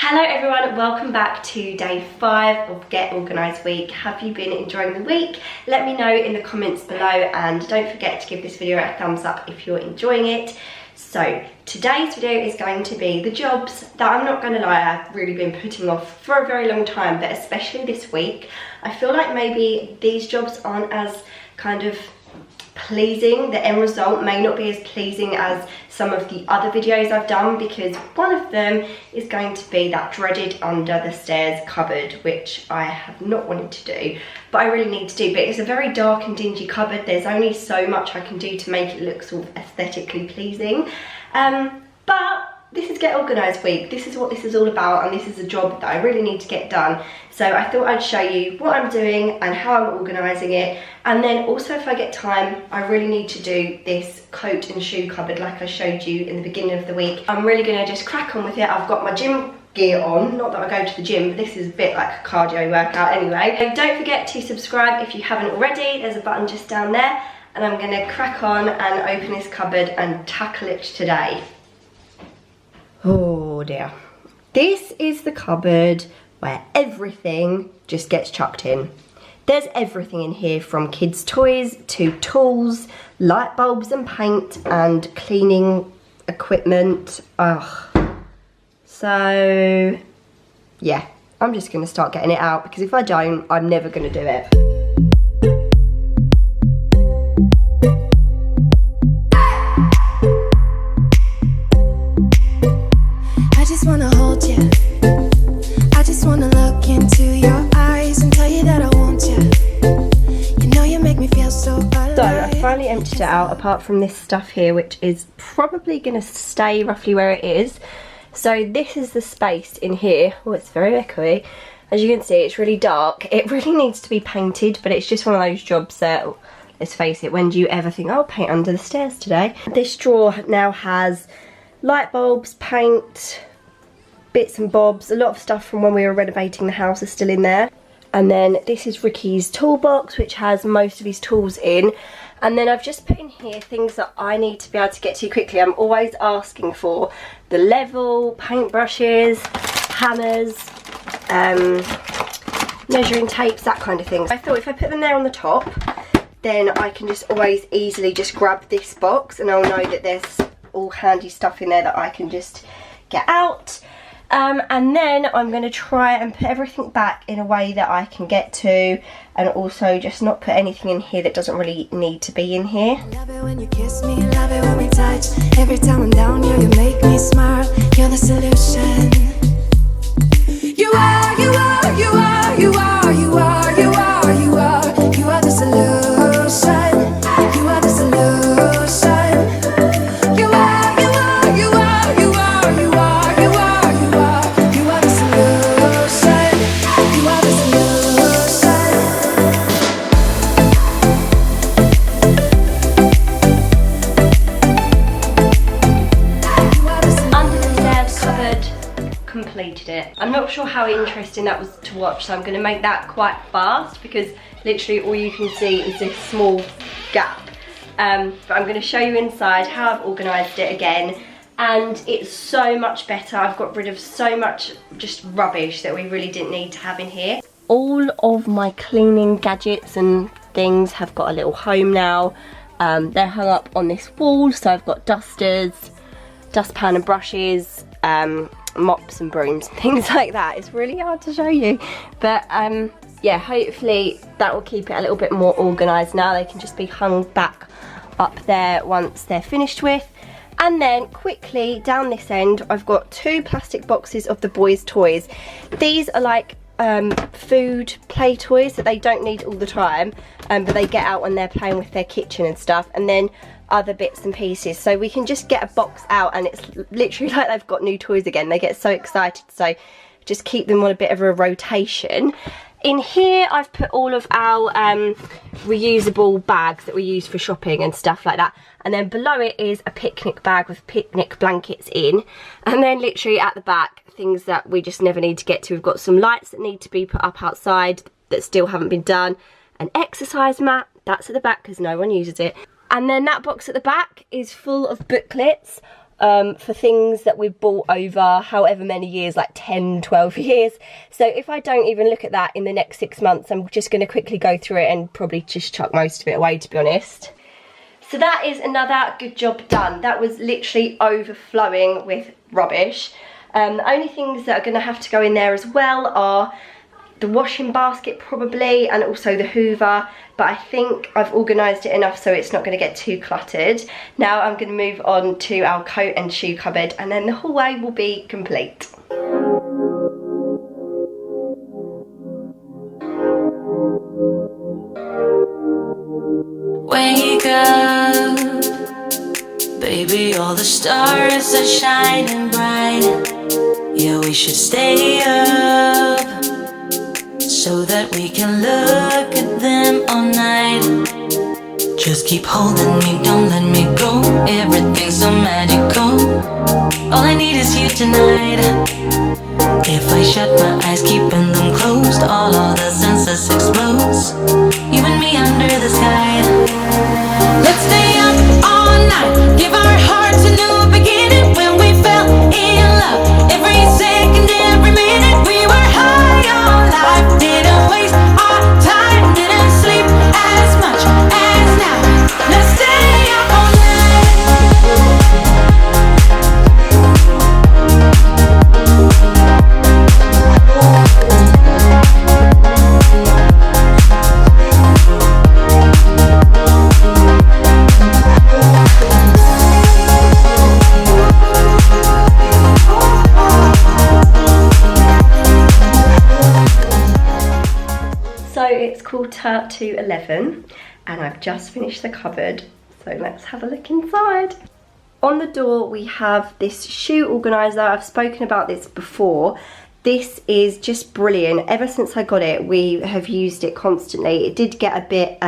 Hello everyone, welcome back to day 5 of Get Organised week. Have you been enjoying the week? Let me know in the comments below, and don't forget to give this video a thumbs up if you're enjoying it. So today's video is going to be the jobs that, I'm not going to lie, I've really been putting off for a very long time, but especially this week. I feel like maybe these jobs aren't as kind of pleasing. The end result may not be as pleasing as some of the other videos I've done, because one of them is going to be that dreaded under the stairs cupboard, which I have not wanted to do but I really need to do. But it's a very dark and dingy cupboard. There's only so much I can do to make it look sort of aesthetically pleasing, but this is Get Organised week. This is what this is all about, and this is a job that I really need to get done. So I thought I'd show you what I'm doing and how I'm organising it. And then also, if I get time, I really need to do this coat and shoe cupboard like I showed you in the beginning of the week. I'm really going to just crack on with it. I've got my gym gear on, not that I go to the gym, but this is a bit like a cardio workout anyway. So don't forget to subscribe if you haven't already. There's a button just down there, and I'm going to crack on and open this cupboard and tackle it today. Oh dear. This is the cupboard where everything just gets chucked in. There's everything in here, from kids' toys to tools, light bulbs and paint and cleaning equipment. Ugh. So yeah, I'm just going to start getting it out, because if I don't, I'm never going to do it. Emptied it out, apart from this stuff here, which is probably going to stay roughly where it is. So this is the space in here. Oh, it's very echoey. As you can see, it's really dark. It really needs to be painted, but it's just one of those jobs that, let's face it, when do you ever think, oh, I'll paint under the stairs today? This drawer now has light bulbs, paint, bits and bobs. A lot of stuff from when we were renovating the house is still in there. And then this is Ricky's toolbox, which has most of his tools in. And then I've just put in here things that I need to be able to get to quickly. I'm always asking for the level, paintbrushes, hammers, measuring tapes, that kind of thing. I thought if I put them there on the top, then I can just always easily just grab this box, and I'll know that there's all handy stuff in there that I can just get out. And then I'm going to try and put everything back in a way that I can get to, and also just not put anything in here that doesn't really need to be in here. Love it when you kiss me, love it when we touch. Every time I'm down here, you make me smile. You're the solution. You are, you are, you are, you are, you are, you are, you are. You are the solution. You are the solution. You are, you are, you are, you are, you are, you are, you are. You are the solution. You are the solution. Under the stairs cupboard, completed it. I'm not sure how interesting that was to watch, so I'm going to make that quite fast, because literally all you can see is this small gap. But I'm going to show you inside how I've organised it again, and it's so much better. I've got rid of so much just rubbish that we really didn't need to have in here. All of my cleaning gadgets and things have got a little home now. They're hung up on this wall, so I've got dusters, dustpan and brushes, mops and brooms and things like that. It's really hard to show you, but yeah, hopefully that will keep it a little bit more organised now. They can just be hung back up there once they're finished with. And then quickly down this end, I've got 2 plastic boxes of the boys' toys. These are like food play toys that they don't need all the time, but they get out when they're playing with their kitchen and stuff, and then other bits and pieces. So we can just get a box out, and it's literally like they've got new toys again. They get so excited, so just keep them on a bit of a rotation. In here I've put all of our reusable bags that we use for shopping and stuff like that, and then below it is a picnic bag with picnic blankets in, and then literally at the back, things that we just never need to get to. We've got some lights that need to be put up outside that still haven't been done, an exercise mat, that's at the back because no one uses it, and then that box at the back is full of booklets for things that we've bought over however many years, like 10, 12 years. So if I don't even look at that in the next 6 months, I'm just going to quickly go through it and probably just chuck most of it away, to be honest. So that is another good job done. That was literally overflowing with rubbish. The only things that are going to have to go in there as well are the washing basket probably, and also the hoover, but I think I've organised it enough so it's not going to get too cluttered. Now I'm going to move on to our coat and shoe cupboard, and then the hallway will be complete. Wake up, baby, all the stars are shining bright. Yeah, we should stay up so that we can look at them all night. Just keep holding me, don't let me go. Everything's so magical. All I need is you tonight. If I shut my eyes, keeping them closed, all of the senses explodes. You and me under the sky. Let's stay up all night, give our hearts a new beginning. When we fell in love, every second, every minute, we were high on life. Didn't waste our time, didn't sleep as much as now. Let's stay up all It's 11:15 and I've just finished the cupboard, so let's have a look inside. On the door we have this shoe organiser. I've spoken about this before. This is just brilliant. Ever since I got it, we have used it constantly. It did get a bit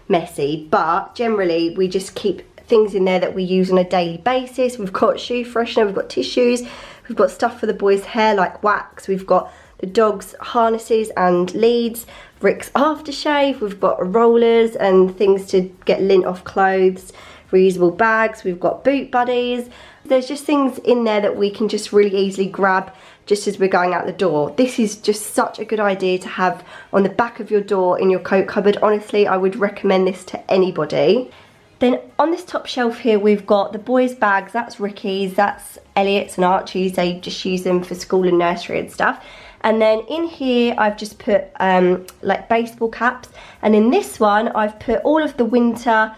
messy, but generally we just keep things in there that we use on a daily basis. We've got shoe freshener, we've got tissues, we've got stuff for the boys' hair like wax, we've got the dogs' harnesses and leads, Rick's aftershave, we've got rollers and things to get lint off clothes, reusable bags, we've got boot buddies. There's just things in there that we can just really easily grab just as we're going out the door. This is just such a good idea to have on the back of your door in your coat cupboard. Honestly, I would recommend this to anybody. Then on this top shelf here, we've got the boys' bags. That's Ricky's, that's Elliot's and Archie's. They just use them for school and nursery and stuff. And then in here, I've just put like baseball caps. And in this one, I've put all of the winter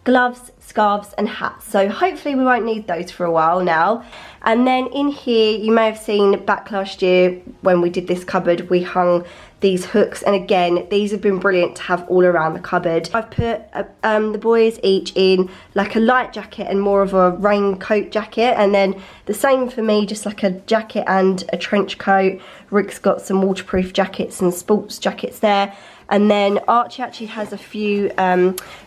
gloves, scarves and hats. So hopefully we won't need those for a while now. And then in here, you may have seen back last year when we did this cupboard, we hung these hooks. And again, these have been brilliant to have all around the cupboard. I've put the boys each in like a light jacket and more of a raincoat jacket. And then the same for me, just like a jacket and a trench coat. Rick's got some waterproof jackets and sports jackets there. And then Archie actually has a few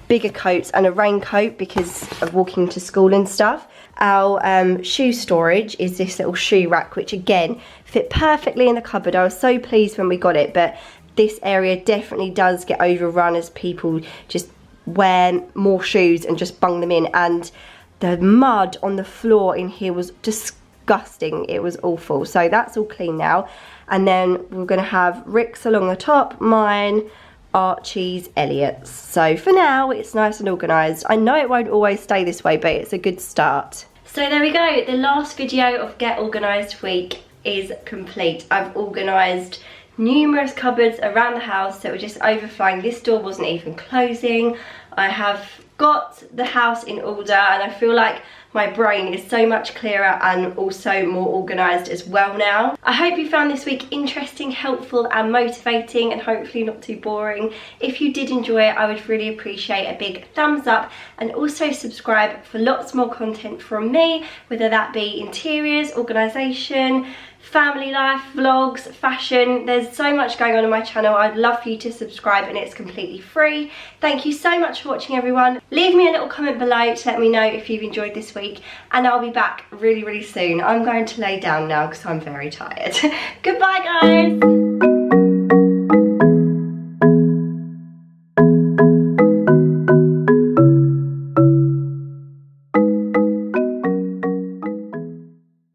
bigger coats and a raincoat because of walking to school and stuff. Our shoe storage is this little shoe rack, which again fit perfectly in the cupboard. I was so pleased when we got it, but this area definitely does get overrun as people just wear more shoes and just bung them in. And the mud on the floor in here was disgusting. It was awful. So that's all clean now. And then we're going to have Rick's along the top, mine, Archie's, Elliot's. So for now, it's nice and organised. I know it won't always stay this way, but it's a good start. So there we go. The last video of Get Organised Week is complete. I've organised numerous cupboards around the house that were just overflowing. This door wasn't even closing. I have got the house in order and I feel like my brain is so much clearer and also more organised as well now. I hope you found this week interesting, helpful and motivating and hopefully not too boring. If you did enjoy it, I would really appreciate a big thumbs up and also subscribe for lots more content from me, whether that be interiors, organisation, family life, vlogs, fashion. There's so much going on my channel. I'd love for you to subscribe and it's completely free. Thank you so much for watching, everyone. Leave me a little comment below to let me know if you've enjoyed this week and I'll be back really, really soon. I'm going to lay down now because I'm very tired. Goodbye, guys.